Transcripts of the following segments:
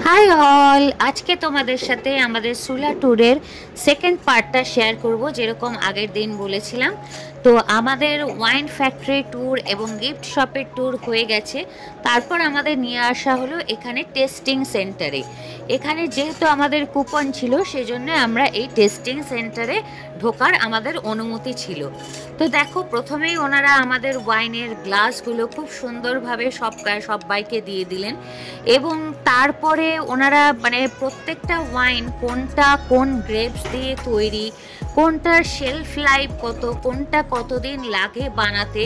High all, আজকে তোমাদের সাথে আমাদের সুলা ট্যুরের সেকেন্ড পার্টটা শেয়ার করব। যেরকম আগের দিন বলেছিলাম, তো আমাদের ওয়াইন ফ্যাক্টরি ট্যুর এবং গিফট শপের ট্যুর হয়ে গেছে। তারপর আমাদের নিয়ে আসা হলো এখানে টেস্টিং সেন্টারে। এখানে যেহেতু আমাদের কুপন ছিল, সেজন্য আমরা এই টেস্টিং সেন্টারে ঢোকার আমাদের অনুমতি ছিল। তো দেখো, প্রথমেই ওনারা আমাদের ওয়াইনের গ্লাসগুলো খুব সুন্দরভাবে সবাইকে দিয়ে দিলেন, এবং তারপরে ওনারা প্রত্যেকটা ওয়াইন কোনটা কোন গ্রেপস দিয়ে তৈরি, কোনটার শেলফ লাইফ কত, কোনটা কতদিন লাগে বানাতে,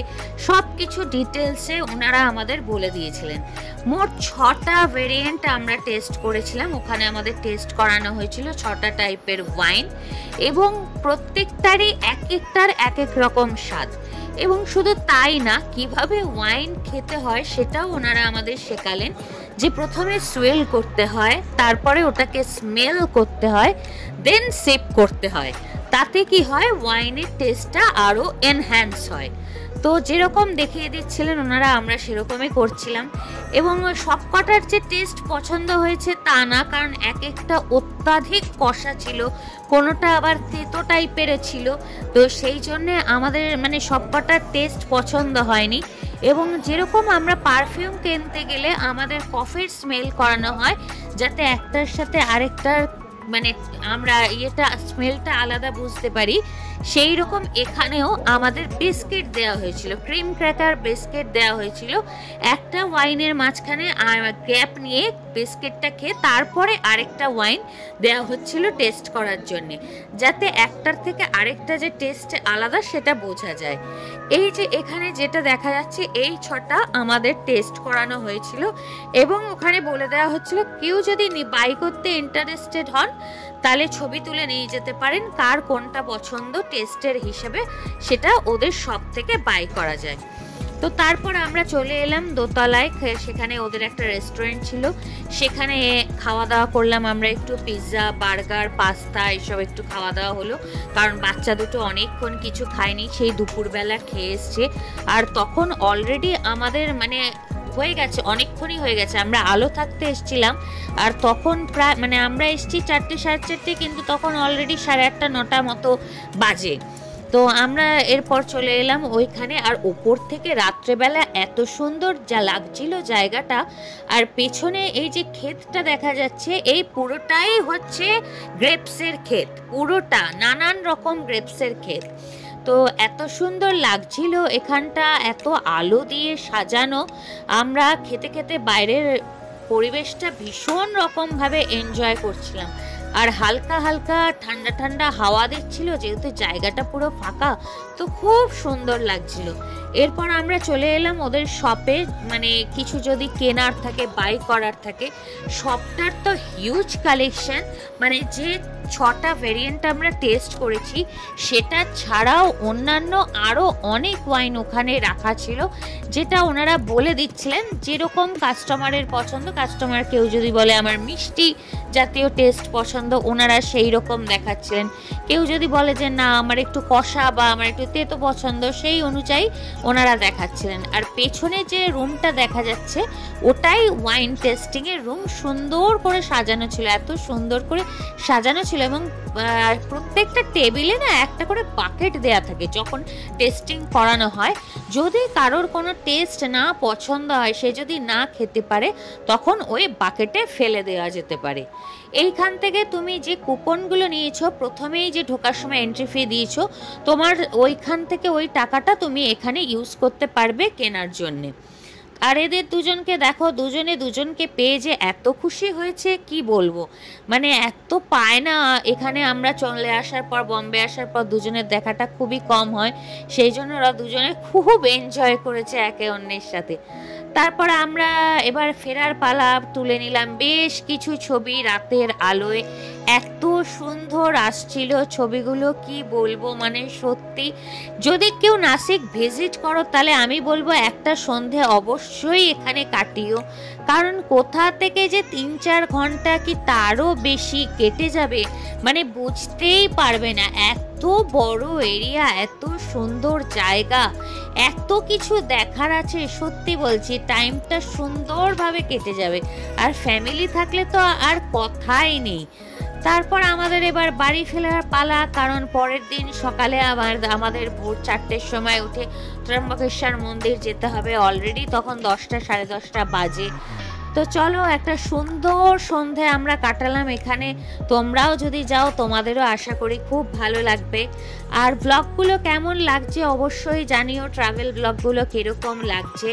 সব কিছু ডিটেলসে ওনারা আমাদের বলে দিয়েছিলেন। মোট 6টা ভেরিয়েন্ট আমরা টেস্ট করেছিলাম। ওখানে আমাদের টেস্ট করানো হয়েছিল 6টা টাইপের ওয়াইন, এবং প্রত্যেকটারই এক একটার এক এক রকম স্বাদ। এবং শুধু তাই না, কিভাবে ওয়াইন খেতে হয় সেটাও ওনারা আমাদের শেখালেন। যে প্রথমে সুয়েল করতে হয়, তারপরে ওটাকে স্মেল করতে হয়, দেন সিপ করতে হয়। তাতে কি হয়, ওয়াইনের টেস্টটা আরও এনহ্যান্স হয়। তো যেরকম দেখিয়ে দিচ্ছিলেন ওনারা, আমরা সেরকমই করছিলাম। এবং সবকটার যে টেস্ট পছন্দ হয়েছে তা না, কারণ এক একটা অত্যাধিক কষা ছিল, কোনোটা আবার তেতো টাইপের ছিল। তো সেই জন্যে আমাদের সবকটার টেস্ট পছন্দ হয়নি। এবং যেরকম আমরা পারফিউম কিনতে গেলে আমাদের কফির স্মেল করানো হয়, যাতে একটার সাথে আরেকটার আমরা স্মেলটা আলাদা বুঝতে পারি, সেই রকম এখানেও আমাদের বিস্কিট দেওয়া হয়েছিল, ক্রিম ক্র্যাকার বিস্কিট দেওয়া হয়েছিল। একটা ওয়াইনের মাঝখানে গ্যাপ নিয়ে বিস্কিটটা খেয়ে তারপরে আরেকটা ওয়াইন দেওয়া হচ্ছিল টেস্ট করার জন্যে, যাতে একটার থেকে আরেকটা যে টেস্ট আলাদা সেটা বোঝা যায়। এই যে এখানে যেটা দেখা যাচ্ছে, এই 6টা আমাদের টেস্ট করানো হয়েছিল। এবং ওখানে বলে দেওয়া হচ্ছিল, কেউ যদি বাই করতে ইন্টারেস্টেড হন তাহলে ছবি তুলে নিয়ে যেতে পারেন, কার কোনটা পছন্দ টেস্টের হিসেবে সেটা ওদের সব থেকে বাই করা যায়। তো তারপর আমরা চলে এলাম দোতলায়। সেখানে ওদের একটা রেস্টুরেন্ট ছিল, সেখানে খাওয়া দাওয়া করলাম আমরা। একটু পিৎজা, বার্গার, পাস্তা এসব একটু খাওয়া দাওয়া হলো, কারণ বাচ্চা দুটো অনেকক্ষণ কিছু খায়নি, সেই দুপুরবেলা খেয়ে এসছে। আর তখন অলরেডি আমাদের হয়ে গেছে, অনেকক্ষণই হয়ে গেছে। আমরা আলো থাকতে এসছিলাম, আর তখন প্রায় আমরা এসছি 4টে সাড়ে 4টে, কিন্তু তখন অলরেডি 8:30 9টা মতো বাজে। তো আমরা এরপর চলে এলাম ওইখানে। আর ওপর থেকে রাত্রেবেলা এত সুন্দর যা লাগছিল জায়গাটা। আর পেছনে এই যে ক্ষেতটা দেখা যাচ্ছে, এই পুরোটাই হচ্ছে গ্রেপসের ক্ষেত, পুরোটা নানান রকম গ্রেপসের ক্ষেত। তো এত সুন্দর লাগছিল এখানটা, এত আলো দিয়ে সাজানো। আমরা খেতে খেতে বাইরের পরিবেশটা ভীষণ রকমভাবে এনজয় করছিলাম। আর হালকা হালকা ঠান্ডা ঠান্ডা হাওয়া দিচ্ছিল, যেহেতু জায়গাটা পুরো ফাঁকা, তো খুব সুন্দর লাগছিল। এরপর আমরা চলে এলাম ওদের শপে। কিছু যদি কেনার থাকে, বাই করার থাকে, শপটার তো হিউজ কালেকশন। যে 6টা ভেরিয়েন্ট আমরা টেস্ট করেছি, সেটা ছাড়াও অন্যান্য আরও অনেক ওয়াইন ওখানে রাখা ছিল, যেটা ওনারা বলে দিচ্ছিলেন যেরকম কাস্টমারের পছন্দ। কাস্টমার কেউ যদি বলে আমার মিষ্টি জাতীয় টেস্ট পছন্দ, ওনারা সেই রকম দেখাচ্ছিলেন। কেউ যদি বলে যে না আমার একটু কষা বা আমার একটু তেতো পছন্দ, সেই অনুযায়ী ওনারা দেখাচ্ছিলেন। আর পেছনে যে রুমটা দেখা যাচ্ছে, ওটাই ওয়াইন টেস্টিংয়ের রুম। সুন্দর করে সাজানো ছিল, এত সুন্দর করে সাজানো ছিল। এবং প্রত্যেকটা টেবিলে না একটা করে বাকেট দেয়া থাকে যখন টেস্টিং করানো হয়। যদি কারোর কোনো টেস্ট না পছন্দ হয়, সে যদি না খেতে পারে, তখন ওই বাকেটে ফেলে দেওয়া যেতে পারে। এইখান থেকে তুমি যে কুপনগুলো নিয়েছো, প্রথমেই যে ঢোকার সময় এন্ট্রি ফি দিয়েছো, তোমার ওইখান থেকে ওই টাকাটা তুমি এখানে ইউজ করতে পারবে কেনার জন্যে। আর এদের দুজনকে দেখো, দুজনে দুজনকে পেয়ে যে এত খুশি হয়েছে কি বলবো। এত পায় না এখানে। আমরা চলে আসার পর, বম্বে আসার পর দুজনের দেখাটা খুবই কম হয়, সেই জন্য ওরা দুজনে খুব এনজয় করেছে একে অন্যের সাথে। তারপর আমরা এবার ফেরার পালা, তুলে নিলাম বেশ কিছু ছবি রাতের আলোয়। এত সুন্দর আসছিল ছবিগুলো, কি বলবো, মানে সত্যি যদি কেউ নাসিক ভিজিট করো তাহলে আমি বলবো একটা সন্ধে অবশ্যই এখানে কাটিও, কারণ কোথা থেকে যে 3-4 ঘন্টা কি তারও বেশি কেটে যাবে মানে বুঝতেই পারবে না। এত বড় এরিয়া, এত সুন্দর জায়গা, এত কিছু দেখার আছে, সত্যি বলছি টাইমটা সুন্দরভাবে কেটে যাবে। আর ফ্যামিলি থাকলে তো আর কথাই নেই। তারপর আমাদের এবার বাড়ি ফেরার পালা, কারণ পরের দিন সকালে আমাদের ভোর 4টের সময় উঠে ত্র্যম্বকেশ্বর মন্দির যেতে হবে। অলরেডি তখন 10টা, 10:30 বাজে। তো চলো, একটা সুন্দর সন্ধে আমরা কাটালাম এখানে। তোমরাও যদি যাও তোমাদেরও আশা করি খুব ভালো লাগবে। আর ব্লগগুলো কেমন লাগছে অবশ্যই জানিও, ট্রাভেল ব্লগগুলো কীরকম লাগছে।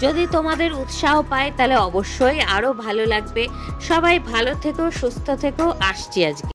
যদি তোমাদের উৎসাহ পায় তাহলে অবশ্যই আরও ভালো লাগবে। সবাই ভালো থেকো, সুস্থ থেকো, আসছি আজকে।